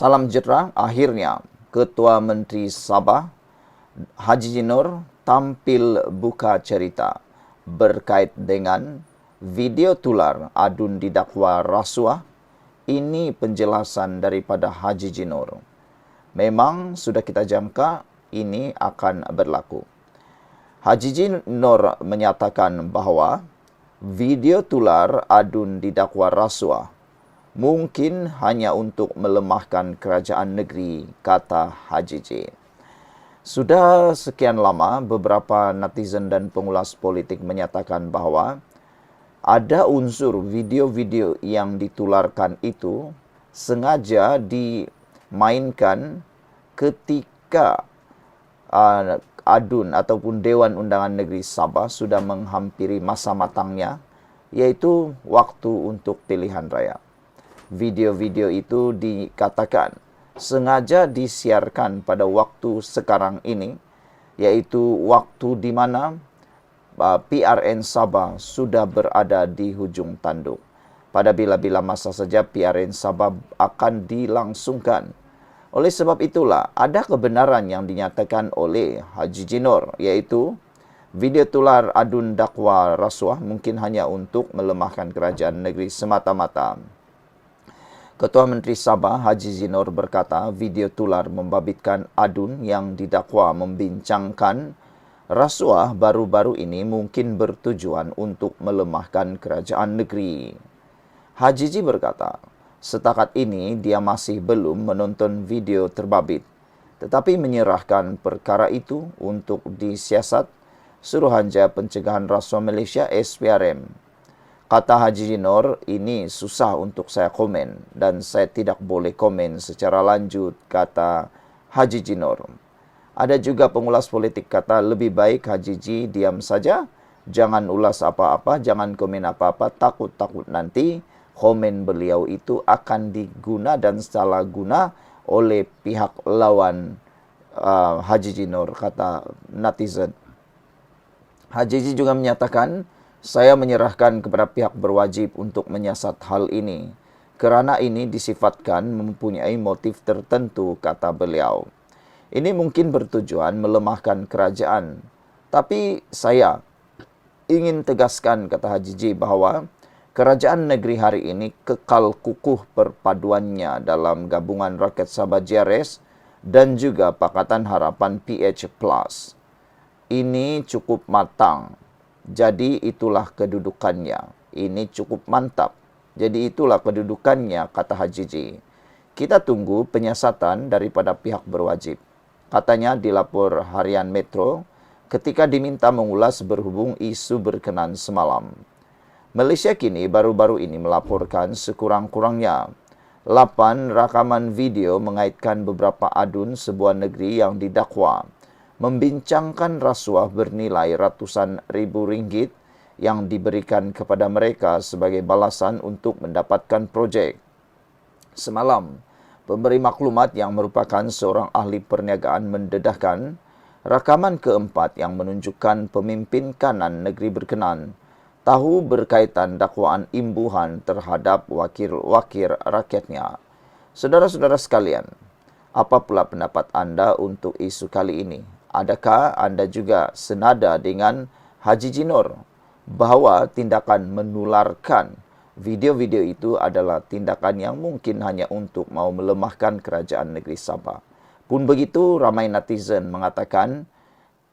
Salam sejahtera, akhirnya Ketua Menteri Sabah Haji Jinor tampil buka cerita berkait dengan video tular adun didakwa rasuah. Ini penjelasan daripada Haji Jinor. Memang sudah kita jangka ini akan berlaku. Haji Jinor menyatakan bahawa video tular adun didakwa rasuah mungkin hanya untuk melemahkan kerajaan negeri, kata Haji J. Sudah sekian lama beberapa netizen dan pengulas politik menyatakan bahawa ada unsur video-video yang ditularkan itu sengaja dimainkan ketika adun ataupun Dewan Undangan Negeri Sabah sudah menghampiri masa matangnya, iaitu waktu untuk pilihan raya. Video-video itu dikatakan sengaja disiarkan pada waktu sekarang ini, iaitu waktu di mana PRN Sabah sudah berada di hujung tanduk. Pada bila-bila masa saja PRN Sabah akan dilangsungkan. Oleh sebab itulah, ada kebenaran yang dinyatakan oleh Haji Jinor, iaitu video tular adun dakwa rasuah mungkin hanya untuk melemahkan kerajaan negeri semata-mata. Ketua Menteri Sabah Haji Jinor berkata video tular membabitkan adun yang didakwa membincangkan rasuah baru-baru ini mungkin bertujuan untuk melemahkan kerajaan negeri. Haji Ji berkata, setakat ini dia masih belum menonton video terbabit, tetapi menyerahkan perkara itu untuk disiasat Suruhanjaya Pencegahan Rasuah Malaysia SPRM. Kata Haji Jinor, ini susah untuk saya komen dan saya tidak boleh komen secara lanjut, kata Haji Jinor. Ada juga pengulas politik kata lebih baik Haji Ji diam saja, jangan ulas apa-apa, jangan komen apa-apa, takut-takut nanti komen beliau itu akan diguna dan salah guna oleh pihak lawan Haji Jinor, kata netizen. Haji Ji juga menyatakan, saya menyerahkan kepada pihak berwajib untuk menyiasat hal ini, kerana ini disifatkan mempunyai motif tertentu, kata beliau. Ini mungkin bertujuan melemahkan kerajaan. Tapi saya ingin tegaskan, kata Haji Ji, bahawa kerajaan negeri hari ini kekal kukuh perpaduannya dalam Gabungan Rakyat Sabah JRS dan juga Pakatan Harapan PH+. Ini cukup matang. Jadi itulah kedudukannya. Ini cukup mantap. Jadi itulah kedudukannya, kata Haji Ji. Kita tunggu penyiasatan daripada pihak berwajib. Katanya dilapor harian Metro ketika diminta mengulas berhubung isu berkenan semalam. Malaysia kini baru-baru ini melaporkan sekurang-kurangnya 8 rakaman video mengaitkan beberapa adun sebuah negeri yang didakwa membincangkan rasuah bernilai ratusan ribu ringgit yang diberikan kepada mereka sebagai balasan untuk mendapatkan projek. Semalam, pemberi maklumat yang merupakan seorang ahli perniagaan mendedahkan rakaman keempat yang menunjukkan pemimpin kanan negeri berkenan tahu berkaitan dakwaan imbuhan terhadap wakil-wakil rakyatnya. Saudara-saudara sekalian, apa pula pendapat anda untuk isu kali ini? Adakah anda juga senada dengan Haji Jinor bahawa tindakan menularkan video-video itu adalah tindakan yang mungkin hanya untuk mau melemahkan kerajaan negeri Sabah? Pun begitu, ramai netizen mengatakan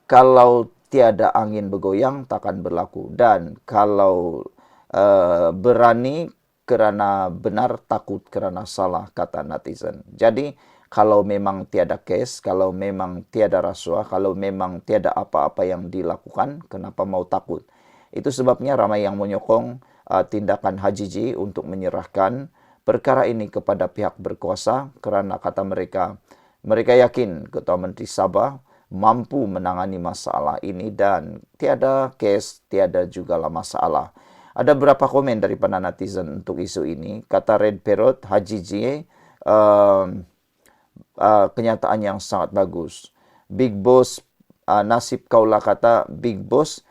kalau tiada angin bergoyang takkan berlaku, dan kalau berani kerana benar, takut kerana salah, kata netizen. Jadi kalau memang tiada kes, kalau memang tiada rasuah, kalau memang tiada apa-apa yang dilakukan, kenapa mau takut? Itu sebabnya ramai yang menyokong tindakan Haji Ji untuk menyerahkan perkara ini kepada pihak berkuasa, kerana kata mereka yakin Ketua Menteri Sabah mampu menangani masalah ini dan tiada kes, tiada jugalah masalah. Ada beberapa komen daripada netizen untuk isu ini. Kata Red Parrot, Haji Ji kenyataan yang sangat bagus. Big Boss, nasib kaulah, kata Big Boss,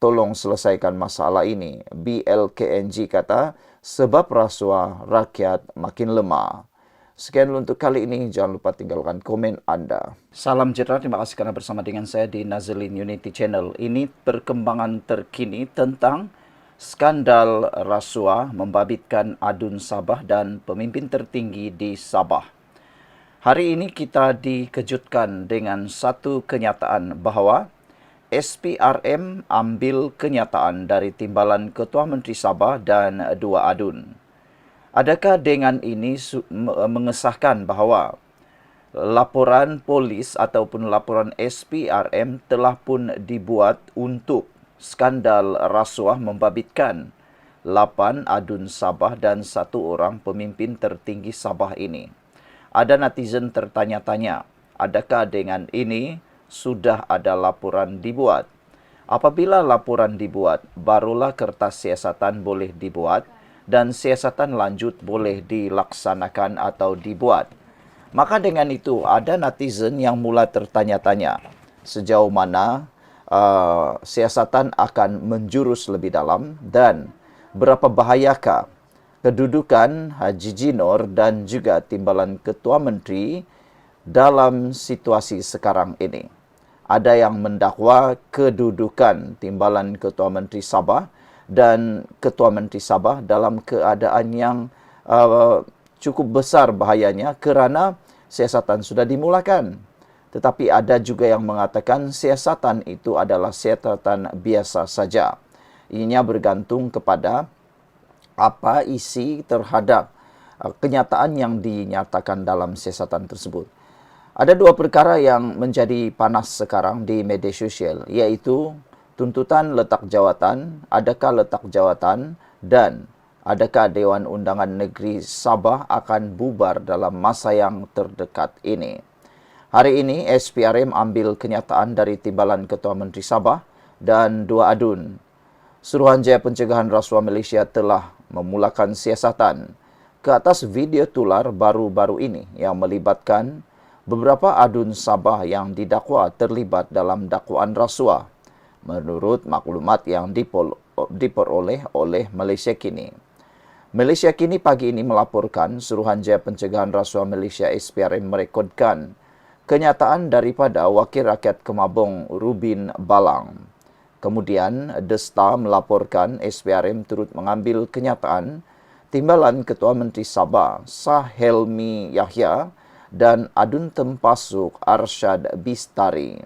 tolong selesaikan masalah ini. BLKNG kata, sebab rasuah rakyat makin lemah. Sekian dulu untuk kali ini. Jangan lupa tinggalkan komen Anda. Salam sejahtera. Terima kasih karena bersama dengan saya di Nazlin Unity Channel. Ini perkembangan terkini tentang skandal rasuah membabitkan adun Sabah dan pemimpin tertinggi di Sabah. Hari ini kita dikejutkan dengan satu kenyataan bahwa SPRM ambil kenyataan dari timbalan Ketua Menteri Sabah dan dua adun. Adakah dengan ini mengesahkan bahawa laporan polis ataupun laporan SPRM telah pun dibuat untuk skandal rasuah membabitkan 8 adun Sabah dan 1 orang pemimpin tertinggi Sabah ini? Ada netizen tertanya-tanya, adakah dengan ini sudah ada laporan dibuat? Apabila laporan dibuat, barulah kertas siasatan boleh dibuat dan siasatan lanjut boleh dilaksanakan atau dibuat. Maka dengan itu, ada netizen yang mula tertanya-tanya sejauh mana siasatan akan menjurus lebih dalam dan berapa bahayakah kedudukan Haji Jinor dan juga timbalan Ketua Menteri dalam situasi sekarang ini. Ada yang mendakwa kedudukan timbalan Ketua Menteri Sabah dan Ketua Menteri Sabah dalam keadaan yang cukup besar bahayanya kerana siasatan sudah dimulakan. Tetapi ada juga yang mengatakan siasatan itu adalah siasatan biasa saja. Ianya bergantung kepada apa isi terhadap kenyataan yang dinyatakan dalam siasatan tersebut. Ada dua perkara yang menjadi panas sekarang di media sosial, iaitu tuntutan letak jawatan, adakah letak jawatan, dan adakah Dewan Undangan Negeri Sabah akan bubar dalam masa yang terdekat ini. Hari ini SPRM ambil kenyataan dari timbalan Ketua Menteri Sabah dan dua adun. Suruhanjaya Pencegahan Rasuah Malaysia telah memulakan siasatan ke atas video tular baru-baru ini yang melibatkan beberapa adun Sabah yang didakwa terlibat dalam dakwaan rasuah menurut maklumat yang diperoleh oleh Malaysia Kini. Malaysia Kini pagi ini melaporkan Suruhanjaya Pencegahan Rasuah Malaysia SPRM merekodkan kenyataan daripada Wakil Rakyat Kemabong Rubin Balang. Kemudian, The Star melaporkan SPRM turut mengambil kenyataan timbalan Ketua Menteri Sabah Sahelmi Yahya dan adun Tempasuk Arsyad Bistari.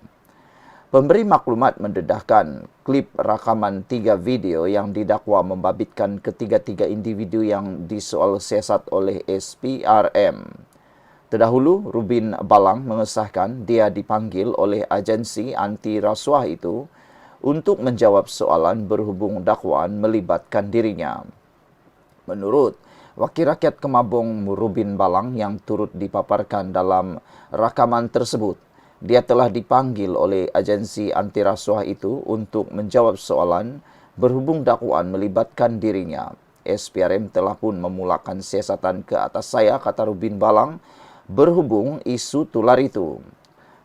Pemberi maklumat mendedahkan klip rakaman 3 video yang didakwa membabitkan ketiga-tiga individu yang disoal siasat oleh SPRM. Terdahulu, Rubin Balang mengesahkan dia dipanggil oleh agensi anti rasuah itu untuk menjawab soalan berhubung dakwaan melibatkan dirinya. Menurut Wakil Rakyat Kemabong Rubin Balang yang turut dipaparkan dalam rakaman tersebut, dia telah dipanggil oleh agensi anti rasuah itu untuk menjawab soalan berhubung dakwaan melibatkan dirinya. SPRM telah pun memulakan siasatan ke atas saya, kata Rubin Balang, berhubung isu tular itu.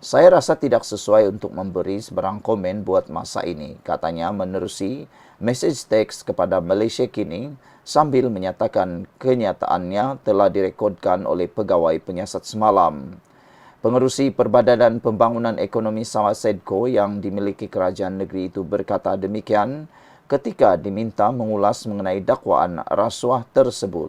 Saya rasa tidak sesuai untuk memberi sebarang komen buat masa ini, katanya menerusi message teks kepada Malaysia Kini sambil menyatakan kenyataannya telah direkodkan oleh pegawai penyiasat semalam. Pengerusi Perbadanan Pembangunan Ekonomi Sabah SEDCO yang dimiliki kerajaan negeri itu berkata demikian ketika diminta mengulas mengenai dakwaan rasuah tersebut.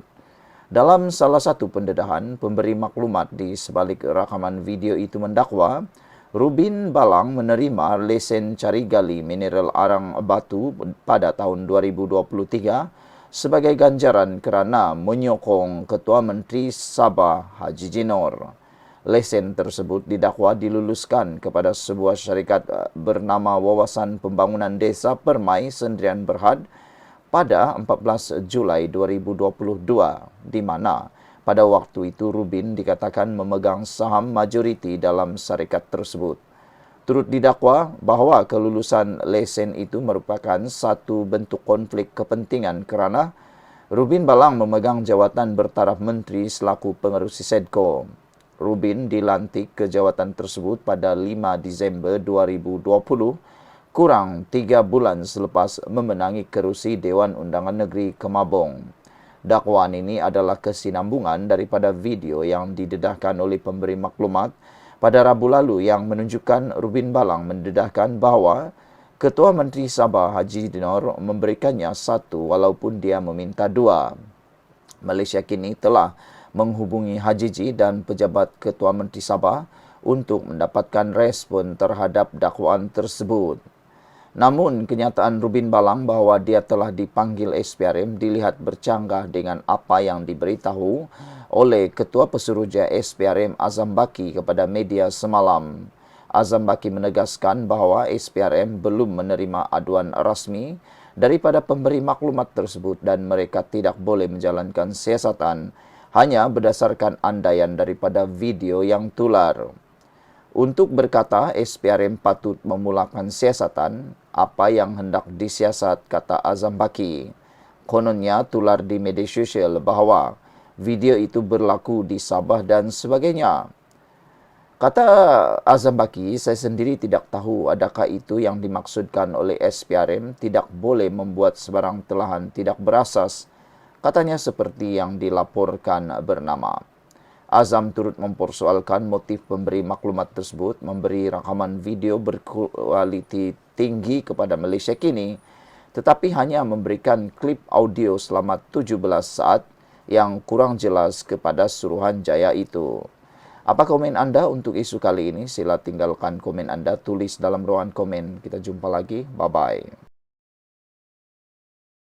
Dalam salah satu pendedahan, pemberi maklumat di sebalik rakaman video itu mendakwa Rubin Balang menerima lesen cari gali mineral arang batu pada tahun 2023 sebagai ganjaran kerana menyokong Ketua Menteri Sabah Haji Jinor. Lesen tersebut didakwa diluluskan kepada sebuah syarikat bernama Wawasan Pembangunan Desa Permai Sendirian Berhad pada 14 Julai 2022, di mana pada waktu itu Rubin dikatakan memegang saham majoriti dalam syarikat tersebut. Turut didakwa bahawa kelulusan lesen itu merupakan satu bentuk konflik kepentingan kerana Rubin Balang memegang jawatan bertaraf menteri selaku pengerusi SEDCO. Rubin dilantik ke jawatan tersebut pada 5 Disember 2020, kurang 3 bulan selepas memenangi kerusi Dewan Undangan Negeri Kemabong. Dakwaan ini adalah kesinambungan daripada video yang didedahkan oleh pemberi maklumat pada Rabu lalu yang menunjukkan Rubin Balang mendedahkan bahawa Ketua Menteri Sabah Haji Dinor memberikannya satu walaupun dia meminta dua. Malaysia kini telah menghubungi Haji Ji dan pejabat Ketua Menteri Sabah untuk mendapatkan respon terhadap dakwaan tersebut. Namun, kenyataan Rubin Balang bahawa dia telah dipanggil SPRM dilihat bercanggah dengan apa yang diberitahu oleh Ketua Pesuruhjaya SPRM Azam Baki kepada media semalam. Azam Baki menegaskan bahawa SPRM belum menerima aduan rasmi daripada pemberi maklumat tersebut dan mereka tidak boleh menjalankan siasatan hanya berdasarkan andaian daripada video yang tular. Untuk berkata SPRM patut memulakan siasatan apa yang hendak disiasat, kata Azam Baki. Kononnya tular di media sosial bahawa video itu berlaku di Sabah dan sebagainya. Kata Azam Baki, saya sendiri tidak tahu adakah itu yang dimaksudkan oleh SPRM tidak boleh membuat sebarang telahan tidak berasas. Katanya seperti yang dilaporkan bernama. Azam turut mempersoalkan motif pemberi maklumat tersebut memberi rakaman video berkualiti tinggi kepada Malaysia kini, tetapi hanya memberikan klip audio selama 17 saat yang kurang jelas kepada Suruhanjaya itu. Apa komen anda untuk isu kali ini? Sila tinggalkan komen anda, tulis dalam ruangan komen. Kita jumpa lagi. Bye-bye.